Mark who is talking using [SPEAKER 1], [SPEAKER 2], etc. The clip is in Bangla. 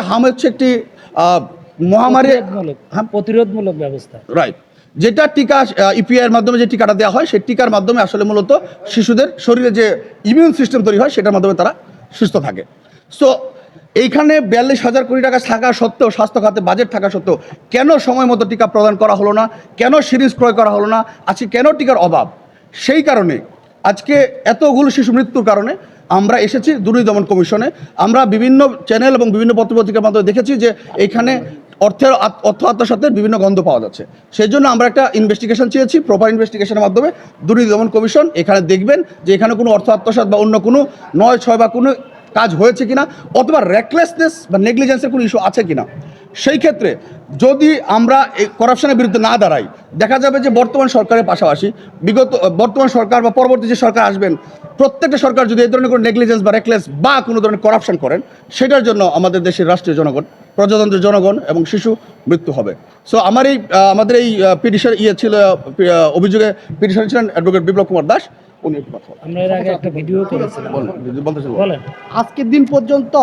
[SPEAKER 1] হাম হচ্ছে একটি মহামারী
[SPEAKER 2] প্রতিরোধমূলক ব্যবস্থা,
[SPEAKER 1] রাইট, যেটা টিকা ইপিআই এর মাধ্যমে যে টিকাটা দেওয়া হয় সেই টিকার মাধ্যমে আসলে মূলত শিশুদের শরীরে যে ইমিউন সিস্টেম তৈরি হয় সেটার মাধ্যমে তারা সুস্থ থাকে। সো এইখানে 42,000 কোটি টাকা থাকা সত্ত্বেও, স্বাস্থ্য খাতে বাজেট থাকা সত্ত্বেও কেন সময় মতো টিকা প্রদান করা হলো না, কেন সিরিঞ্জ ক্রয় করা হলো না, আজকে কেন টিকার অভাব? সেই কারণে আজকে এতগুলো শিশু মৃত্যুর কারণে আমরা এসেছি দুর্নীতি দমন কমিশনে। আমরা বিভিন্ন চ্যানেল এবং বিভিন্ন পত্রপত্রিকার মাধ্যমে দেখেছি যে এইখানে অর্থ আত্মসাতের বিভিন্ন গন্ধ পাওয়া যাচ্ছে। সেই জন্য আমরা একটা ইনভেস্টিগেশন চেয়েছি, প্রপার ইনভেস্টিগেশনের মাধ্যমে দুর্নীতি দমন কমিশন এখানে দেখবেন যে এখানে কোনো অর্থ আত্মসাৎ বা অন্য কোনো 9/6 বা কোনো কাজ হয়েছে কিনা, অথবা রেকলেসনেস বা নেগলিজেন্সের কোনো ইস্যু আছে কিনা। সেই ক্ষেত্রে যদি আমরা এই করাপশনের বিরুদ্ধে না দাঁড়াই, দেখা যাবে যে বর্তমান সরকারের পাশাপাশি বর্তমান সরকার বা পরবর্তী যে সরকার আসবেন, প্রত্যেকটা সরকার যদি এই ধরনের কোনো নেগলিজেন্স বা রেকলেস বা কোনো ধরনের করাপশন করেন, সেটার জন্য আমাদের দেশের রাষ্ট্রীয় জনগণ, প্রজাতন্ত্রের জনগণ এবং শিশু মৃত্যু হবে। সো আমাদের এই পিটিশন অভিযোগে পিটিশন ছিলেন অ্যাডভোকেট বিপ্লব কুমার দাস। উনি একটু কথা
[SPEAKER 2] আমরা এর আগে একটা ভিডিও করেছিলাম,
[SPEAKER 1] বলতেছিলেন।
[SPEAKER 2] বলেন।
[SPEAKER 3] আজকের দিন পর্যন্ত